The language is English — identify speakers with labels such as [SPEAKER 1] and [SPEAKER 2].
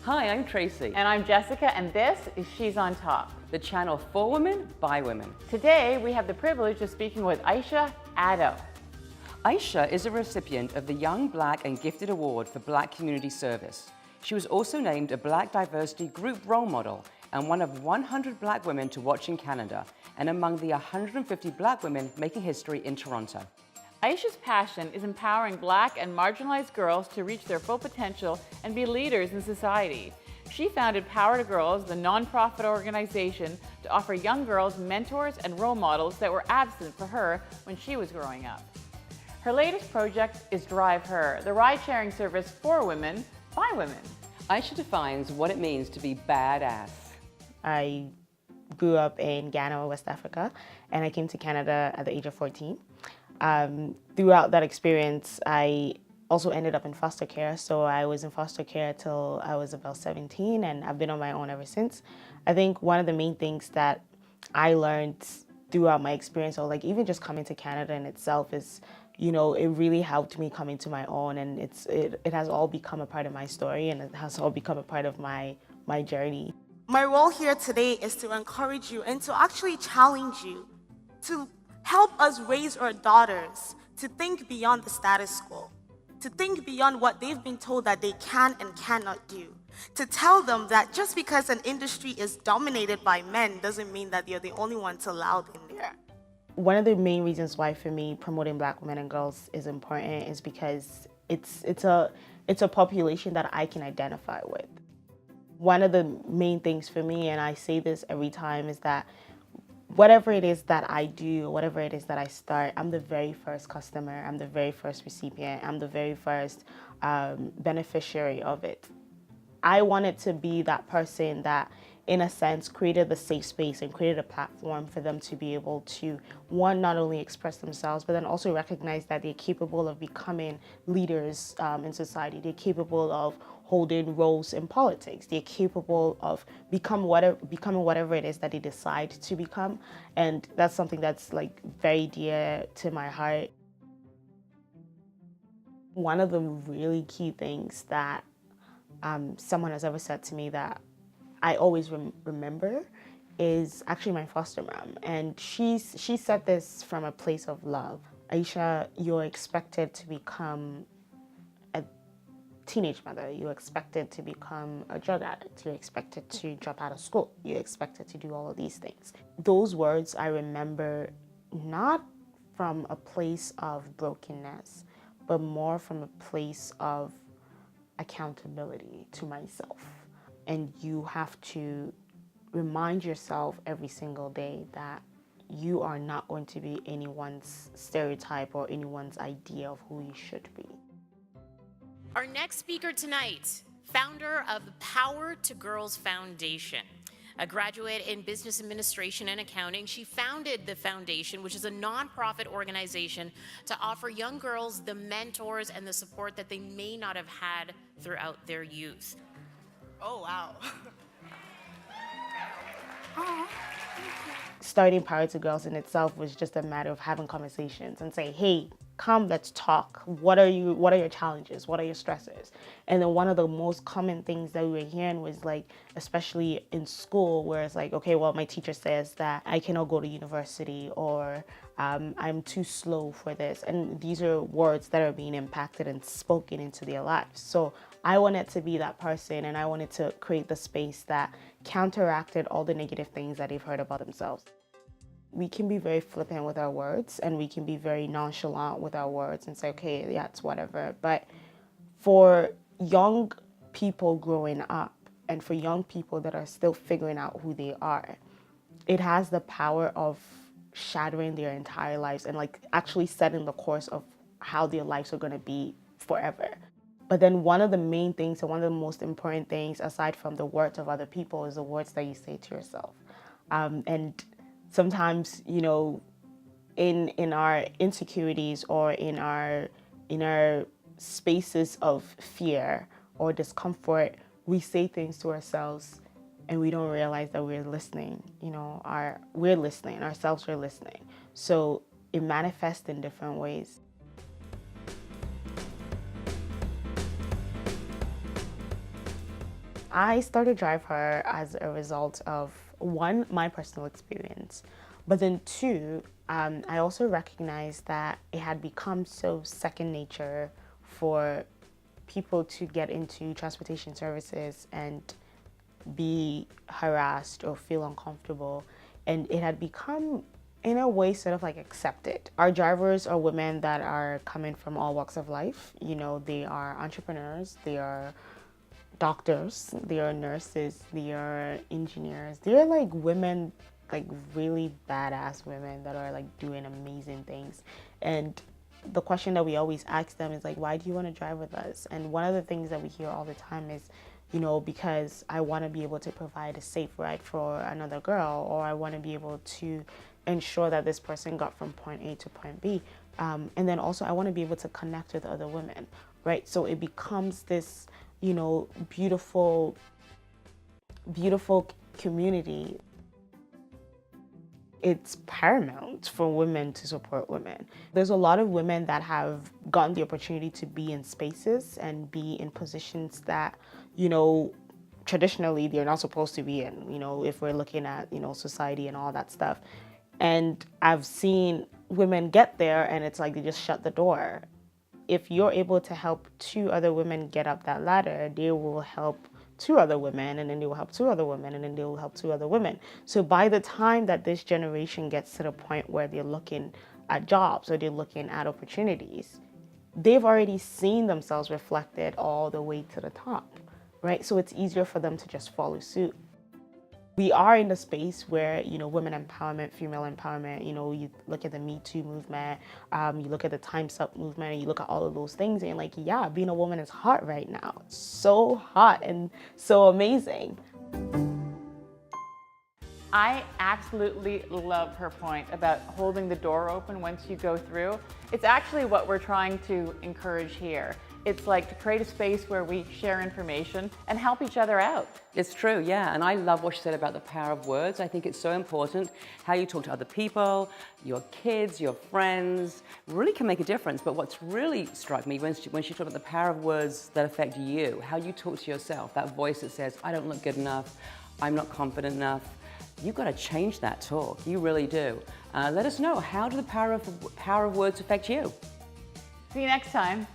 [SPEAKER 1] Hi, I'm Tracy.
[SPEAKER 2] And I'm Jessica, and this is She's on Top,
[SPEAKER 1] the channel for women, by women.
[SPEAKER 2] Today, we have the privilege of speaking with Aisha Addo.
[SPEAKER 1] Aisha is a recipient of the Young Black and Gifted Award for Black Community Service. She was also named a Black Diversity Group Role Model and one of 100 Black women to watch in Canada, and among the 150 Black women making history in Toronto.
[SPEAKER 2] Aisha's passion is empowering Black and marginalized girls to reach their full potential and be leaders in society. She founded Power to Girls, the nonprofit organization to offer young girls mentors and role models that were absent for her when she was growing up. Her latest project is DriveHER, the ride-sharing service for women, by women.
[SPEAKER 1] Aisha defines what it means to be badass.
[SPEAKER 3] I grew up in Ghana, West Africa, and I came to Canada at the age of 14. Throughout that experience, I also ended up in foster care. So I was in foster care till I was about 17, and I've been on my own ever since. I think one of the main things that I learned throughout my experience, or like even just coming to Canada in itself, is, you know, it really helped me come into my own, and it has all become a part of my story, and it has all become a part of my journey.
[SPEAKER 4] My role here today is to encourage you and to actually challenge you to help us raise our daughters to think beyond the status quo, to think beyond what they've been told that they can and cannot do, to tell them that just because an industry is dominated by men doesn't mean that they're the only ones allowed in there.
[SPEAKER 3] One of the main reasons why for me promoting Black women and girls is important is because it's a population that I can identify with. One of the main things for me, and I say this every time, is that whatever it is that I do, whatever it is that I start, I'm the very first customer, I'm the very first recipient, I'm the very first beneficiary of it. I wanted to be that person that, in a sense, created the safe space and created a platform for them to be able to, one, not only express themselves, but then also recognize that they're capable of becoming leaders in society. They're capable of holding roles in politics. They're capable of becoming whatever it is that they decide to become. And that's something that's like very dear to my heart. One of the really key things that someone has ever said to me that I always remember is actually my foster mom. And she said this from a place of love. Aisha, you're expected to become a teenage mother. You're expected to become a drug addict. You're expected to drop out of school. You're expected to do all of these things. Those words I remember not from a place of brokenness, but more from a place of accountability to myself. And you have to remind yourself every single day that you are not going to be anyone's stereotype or anyone's idea of who you should be.
[SPEAKER 5] Our next speaker tonight, founder of the Power to Girls Foundation. A graduate in business administration and accounting, she founded the foundation, which is a nonprofit organization to offer young girls the mentors and the support that they may not have had throughout their youth.
[SPEAKER 4] Oh, wow.
[SPEAKER 3] Starting Power to Girls in itself was just a matter of having conversations and say, hey, come, let's talk. What are your challenges? What are your stressors? And then one of the most common things that we were hearing was like, especially in school, where it's like, okay, well, my teacher says that I cannot go to university, or I'm too slow for this. And these are words that are being impacted and spoken into their lives. So I wanted to be that person, and I wanted to create the space that counteracted all the negative things that they've heard about themselves. We can be very flippant with our words, and we can be very nonchalant with our words and say, okay, yeah, it's whatever. But for young people growing up, and for young people that are still figuring out who they are, it has the power of shattering their entire lives and like actually setting the course of how their lives are going to be forever. But then one of the main things and one of the most important things, aside from the words of other people, is the words that you say to yourself. And sometimes, you know, in our insecurities or in our spaces of fear or discomfort, we say things to ourselves and we don't realize that we're listening. You know, we're listening, ourselves are listening. So it manifests in different ways. I started DriveHER as a result of, one, my personal experience, but then two, I also recognized that it had become so second nature for people to get into transportation services and be harassed or feel uncomfortable, and it had become in a way sort of like accepted. Our drivers are women that are coming from all walks of life. You know, they are entrepreneurs, they are doctors, they are nurses, they are engineers. They're like women, like really badass women that are like doing amazing things. And the question that we always ask them is like, why do you want to drive with us? And one of the things that we hear all the time is, you know, because I want to be able to provide a safe ride for another girl, or I want to be able to ensure that this person got from point A to point B. And then also I want to be able to connect with other women, right? So it becomes this, you know, beautiful, beautiful community. It's paramount for women to support women. There's a lot of women that have gotten the opportunity to be in spaces and be in positions that, you know, traditionally they're not supposed to be in, you know, if we're looking at, you know, society and all that stuff. And I've seen women get there and it's like they just shut the door. If you're able to help 2 other women get up that ladder, they will help 2 other women, and then they will help 2 other women, and then they will help 2 other women. So by the time that this generation gets to the point where they're looking at jobs or they're looking at opportunities, they've already seen themselves reflected all the way to the top, right? So it's easier for them to just follow suit. We are in the space where, you know, women empowerment, female empowerment, you know, you look at the Me Too movement, you look at the Time's Up movement, and you look at all of those things and you're like, yeah, being a woman is hot right now. It's so hot and so amazing.
[SPEAKER 2] I absolutely love her point about holding the door open once you go through. It's actually what we're trying to encourage here. It's like to create a space where we share information and help each other out.
[SPEAKER 1] It's true, yeah, and I love what she said about the power of words. I think it's so important how you talk to other people, your kids, your friends, really can make a difference. But what's really struck me when she talked about the power of words that affect you, how you talk to yourself, that voice that says, I don't look good enough, I'm not confident enough. You've got to change that talk, you really do. Let us know, how do the power of words affect you?
[SPEAKER 2] See you next time.